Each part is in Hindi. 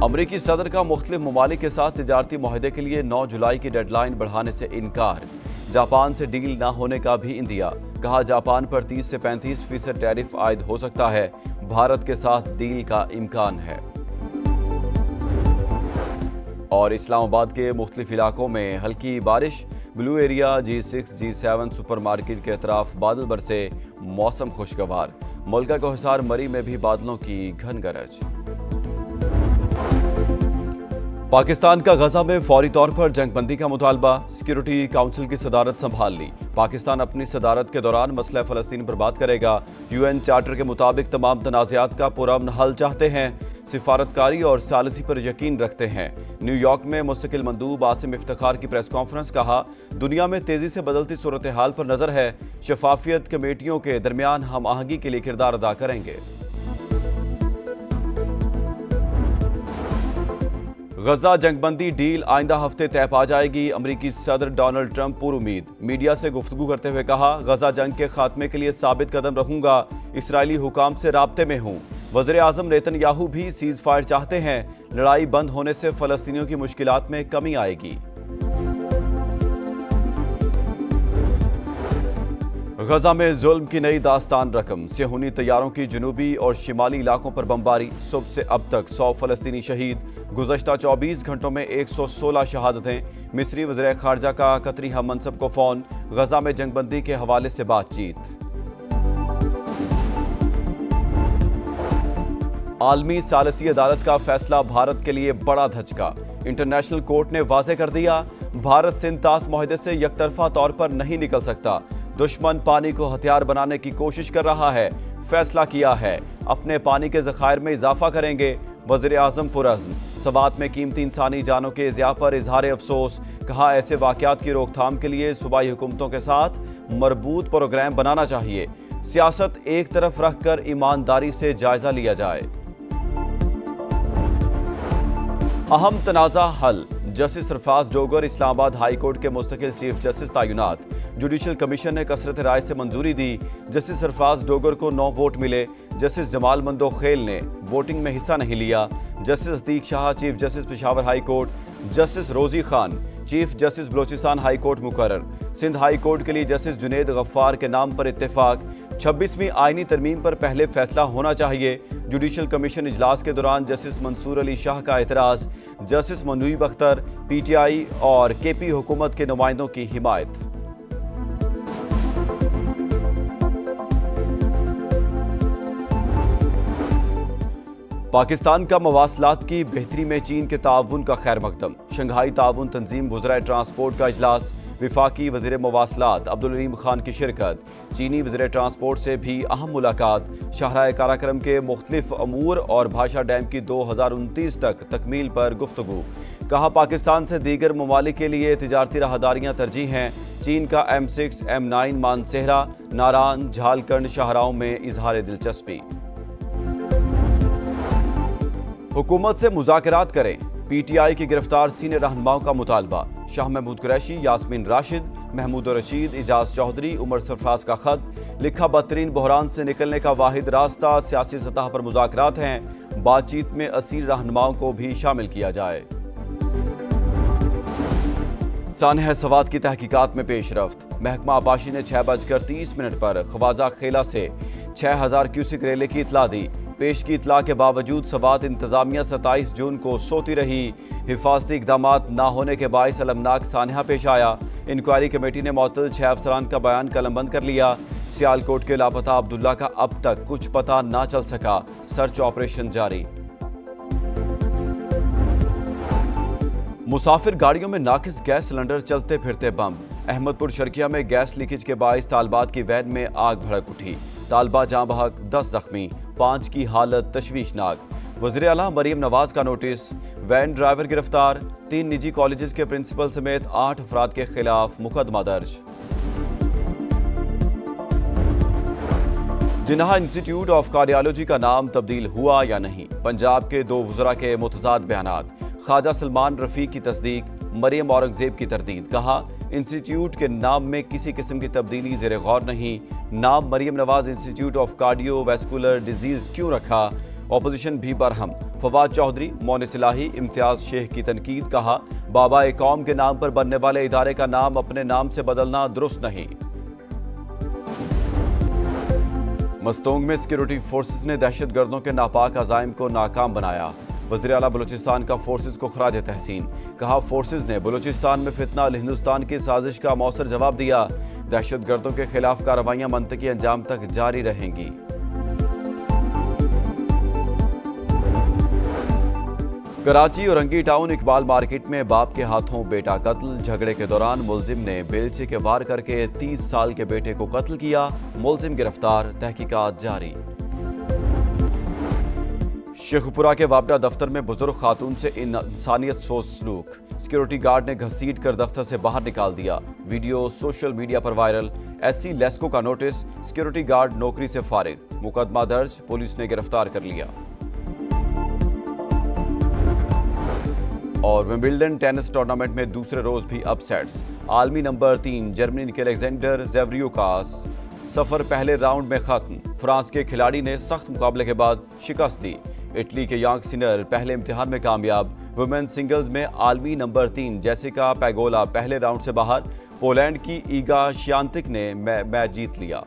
अमरीकी सदर का मुख्तलिफ ममालिक के साथ तिजारती मुआहदे के लिए 9 जुलाई की डेडलाइन बढ़ाने से इनकार। जापान से डील न होने का भी इंदिया। कहा जापान पर 30 से 35% टैरिफ आयद हो सकता है। भारत के साथ डील का इम्कान है। और इस्लामाबाद के मुख्तलिफ इलाकों में हल्की बारिश। Blue area, G6, G7 supermarket के अतराफ बादल बरसे। मौसम खुशगवार। मुल्का को हिसार मरी में भी बादलों की घन गरज। पाकिस्तान का गजा में फौरी तौर पर जंगबंदी का मुतालबा। सिक्योरिटी काउंसिल की सदारत संभाल ली। पाकिस्तान अपनी सदारत के दौरान मसला फ़लस्तीन पर बात करेगा। UN चार्टर के मुताबिक तमाम तनाज़ात का पुरअमन हल चाहते हैं। सिफारतकारी और सालसी पर यकीन रखते हैं। न्यूयॉर्क में मुस्तकिल मंदूब आसिम इफ्तिखार की प्रेस कॉन्फ्रेंस। कहा, दुनिया में तेजी से बदलती सूरत हाल पर नजर है। शफाफियत कमेटियों के दरमियान हम आहंगी के लिए किरदार अदा करेंगे। गजा जंगबंदी डील आइंदा हफ्ते तय पा जाएगी। अमरीकी सदर डोनाल्ड ट्रंप पुरुमीद। मीडिया से गुफ्तगू करते हुए कहा, गजा जंग के खात्मे के लिए साबित कदम रहूंगा। इसराइली हुकाम से राब्ते में हूं। वज़ीर आज़म नेतन्याहू भी सीज फायर चाहते हैं। लड़ाई बंद होने से फ़लस्तीनियों की मुश्किलात में कमी आएगी। गजा में जुल्म की नई दास्तान रकम। सेहूनी तैयारों की जनूबी और शिमाली इलाकों पर बमबारी। सुबह से अब तक 100 फ़लस्तीनी शहीद। गुज़श्ता 24 घंटों में 116 शहादतें। मिस्री वज़ीर ख़ारजा का कतरी हम मनसब को फ़ोन। गजा में जंगबंदी के हवाले से बातचीत। आलमी सालसी अदालत का फैसला भारत के लिए बड़ा धचका। इंटरनेशनल कोर्ट ने वाज़ेह कर दिया, भारत सिंध तास मुआहदे से यकतरफा तौर पर नहीं निकल सकता। दुश्मन पानी को हथियार बनाने की कोशिश कर रहा है। फैसला किया है, अपने पानी के ज़खायर में इजाफा करेंगे। वज़ीर आज़म पुरअज़्म। सवात में कीमती इंसानी जानों के इज़्या पर इजहार अफसोस। कहा, ऐसे वाक़यात की रोकथाम के लिए सूबाई हुकूमतों के साथ मरबूत प्रोग्राम बनाना चाहिए। सियासत एक तरफ रखकर ईमानदारी से जायजा लिया जाए। अहम तनाज़ा हल। Justice Sarfaraz Dogar Islamabad high court के मुस्तकिल चीफ जस्टिस तैनात। जुडिशल कमीशन ने कसरत राय से मंजूरी दी। जस्टिस सरफराज डोगर को 9 वोट मिले। जस्टिस जमाल मंदोखेल ने वोटिंग में हिस्सा नहीं लिया। Justice Atiq Shah chief justice Peshawar high court. Justice Rozi Khan chief justice Balochistan high court मुकर्रर। सिंध हाई कोर्ट के लिए जस्टिस जुनेद गफ्फार के नाम पर इत्तेफाक। 26वीं आईनी तरमीम पर पहले फैसला होना चाहिए। जुडिशल कमीशन इजलास के दौरान जस्टिस मंसूर अली शाह का एतराज़। जस्टिस मुनीब अख्तर PTI और KP हुकूमत के नुमाइंदों की हिमायत। पाकिस्तान का मवासलात की बेहतरी में चीन के ताउन का खैर मकदम। शंघाई ताउन तंजीम वज़राए ट्रांसपोर्ट का इजलास। विफाकी वज़ीर मवासलात अब्दुल अलीम खान की शिरकत। चीनी वज़ीर ट्रांसपोर्ट से भी अहम मुलाकात। शाहराह काराकरम के मुख्तलिफ अमूर और भाषा डैम की 2029 तक तकमील पर गुफ्तगू। कहा, पाकिस्तान से दीगर ममालिक के लिए तिजारती राहदारियाँ तरजीह हैं। चीन का M6, M9 मानसेहरा, नारान, झालकंड शाहराहों में इजहार दिलचस्पी। हुकूमत से मुज़ाकरात करें। PTI की गिरफ्तार सीनियर रहनुमाओं का मुतालबा। शाह महमूद कुरैशी, यास्मीन राशिद, महमूद रशीद, इजाज चौधरी, उमर सरफराज का खत। लिखा, बदतरीन बहरान से निकलने का वाहिद रास्ता सियासी सतह पर मुज़ाकरात हैं। बातचीत में असील रहनुमाओं को भी शामिल किया जाए। सानह सवात की तहकीकात में पेशरफ्त। महकमा आबाशी ने 6:30 पर ख्वाजा खेला से 6000 क्यूसिक रेले की इतला दी। पेश की इतला के बावजूद सवात इंतजामिया 27 जून को सोती रही। हिफाजती इकदामात ना होने के बायस अलमनाक सानहा पेश आया। इंक्वायरी कमेटी ने मुअत्तल 6 अफसरान का बयान कलमबंद कर लिया। सियालकोट के लापता अब्दुल्ला का अब तक कुछ पता ना चल सका। सर्च ऑपरेशन जारी। मुसाफिर गाड़ियों में नाकिस गैस सिलेंडर, चलते फिरते बम। अहमदपुर शर्किया में गैस लीकेज के बायस तालबात की वैन में आग भड़क उठी। तालबा जाँ बहक, 10 जख्मी, 5 की हालत तशवीशनाक। वज़ीर आला मरीम नवाज का नोटिस। वैन ड्राइवर गिरफ्तार। 3 निजी कॉलेजेस के प्रिंसिपल समेत 8 अफराद के खिलाफ मुकदमा दर्ज। जिन्ना इंस्टीट्यूट ऑफ कार्डियोलॉजी का नाम तब्दील हुआ या नहीं। पंजाब के 2 वज़रा के मुतज़ाद बयानात। ख्वाजा सलमान रफ़ी की तस्दीक, मरियम औरंगज़ेब की तरदीद। कहा, इंस्टीट्यूट के नाम में किसी किस्म की तब्दीली ज़ेरे गौर नहीं। नाम Maryam Nawaz institute of cardiovascular disease क्यों रखा? ऑपोजिशन भी बरहम। फवाद चौधरी, मोनिस इलाही, इम्तियाज शेख की तनकीद। कहा, बाबा ए कौम के नाम पर बनने वाले इदारे का नाम अपने नाम से बदलना दुरुस्त नहीं। मस्तोंग में सिक्योरिटी फोर्सेस ने दहशतगर्दों के नापाक अज़ाइम को नाकाम बनाया। वज़ीर आला बलूचिस्तान का फोर्सेस को खराज तहसीन। कहा, फोर्सेस ने बलूचिस्तान में फितना अल हिंदुस्तान की साजिश का मौसर जवाब दिया। दहशतगर्दों के खिलाफ कार्रवाइयां मंतकी अंजाम तक जारी रहेंगी। कराची औरंगी टाउन इकबाल मार्केट में बाप के हाथों बेटा कत्ल। झगड़े के दौरान मुलजिम ने बेलचे के वार करके 30 साल के बेटे को कत्ल किया। मुलजिम गिरफ्तार, तहकीकात जारी। शेखपुरा के वापडा दफ्तर में बुजुर्ग खातून से इंसानियत सोच सलूक। सिक्योरिटी गार्ड ने घसीट कर दफ्तर से बाहर निकाल दिया। वीडियो सोशल मीडिया पर वायरल। एससी लेस्को का नोटिस, सिक्योरिटी गार्ड नौकरी से फारिग। मुकदमा दर्ज, पुलिस ने गिरफ्तार कर लिया। और विंबलडन टेनिस टूर्नामेंट में दूसरे रोज भी अपसेट्स। आलमी नंबर 3 जर्मनी के अलेक्जेंडर ज़ेवरियो का सफर पहले राउंड में खत्म। फ्रांस के खिलाड़ी ने सख्त मुकाबले के बाद शिकस्त दी। इटली के यांग सिनर पहले इम्तिहान में कामयाब। वुमेन सिंगल्स में आलमी नंबर 3 जेसिका पैगोला पहले राउंड से बाहर। पोलैंड की ईगा श्यानतिक ने मैच जीत लिया।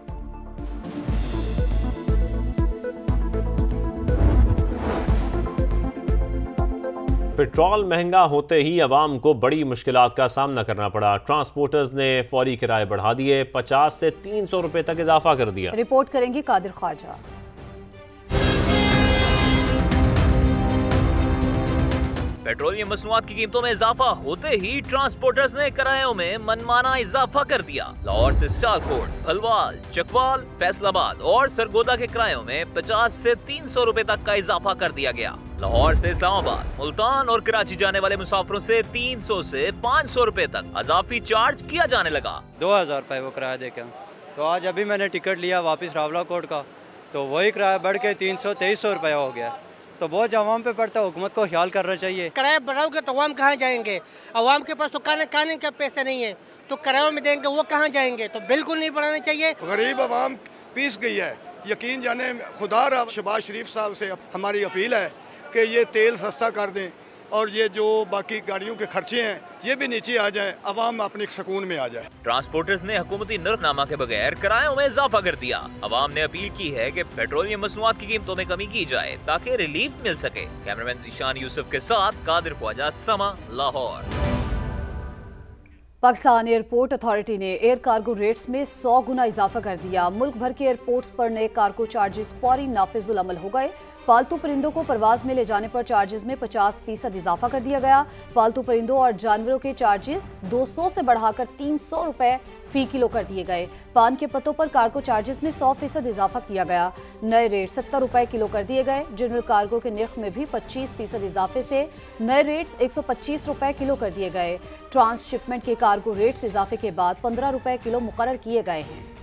पेट्रोल महंगा होते ही अवाम को बड़ी मुश्किलात का सामना करना पड़ा। ट्रांसपोर्टर्स ने फौरी किराए बढ़ा दिए। 50 से 300 रुपए तक इजाफा कर दिया। रिपोर्ट करेंगे कादिर ख्वाजा। पेट्रोलियम मसनूआत की कीमतों में इजाफा होते ही ट्रांसपोर्टर्स ने किरायों में मनमाना इजाफा कर दिया। लाहौर से सियालकोट, भलवाल, चकवाल, फैसलाबाद और सरगोदा के किरायों में 50 से 300 रुपए तक का इजाफा कर दिया गया। लाहौर से इस्लामाबाद, मुल्तान और कराची जाने वाले मुसाफिरों से 300 से 500 रुपए तक अजाफी चार्ज किया जाने लगा। 2000 रुपए वो किराया देके। तो आज अभी मैंने टिकट लिया वापस रावलाकोट का, तो वही किराया बढ़ के 300-2300 रुपया हो गया। तो बहुत आवाम पे पड़ता है, हुकूमत को ख्याल करना चाहिए। किराया बढ़ाओगे तो अवाम कहाँ जाएंगे? अवाम के पास तो खाने के पैसे नहीं है, तो किरायों में देंगे वो कहाँ जाएंगे? तो बिल्कुल नहीं बढ़ाने चाहिए। गरीब अवाम पीस गई है। यकीन जाने खुदा शहबाज शरीफ साहब से हमारी अपील है कि ये तेल सस्ता कर दें और ये जो बाकी गाड़ियों के खर्चे हैं ये भी नीचे आ जाए, अवाम अपने सुकून में आ जाए। ट्रांसपोर्टर्स ने हुकूमती नर्खनामा के बगैर किरायों में इजाफा कर दिया। अवाम ने अपील की है कि पेट्रोलियम मसनूआत की कीमतों में कमी की जाए ताकि रिलीफ मिल सके। कैमरामैन जीशान यूसुफ के साथ कादिर ख्वाजा, समा, लाहौर। पाकिस्तान एयरपोर्ट अथॉरिटी ने एयर कार्गो रेट्स में 100 गुना इजाफा कर दिया। मुल्क भर के एयरपोर्ट्स पर नए कार्गो चार्जेस फौरी नाफिजुल अमल हो गए। पालतू परिंदों को परवाज में ले जाने पर चार्जेस में 50% इजाफा कर दिया गया। पालतू परिंदों और जानवरों के चार्जेस 200 से बढ़ाकर 300 रुपए फी किलो कर दिए गए। पान के पत्तों पर कार्गो चार्जेस में 100% इजाफा किया गया। नए रेट 70 रुपए किलो कर दिए गए। जनरल कार्गो के निर्ख में भी 25% इजाफे से नए रेट्स 125 रुपए किलो कर दिए गए। ट्रांसशिपमेंट के कार्गो रेट्स इजाफे के बाद 15 रुपए किलो मुकर्रर किए गए हैं।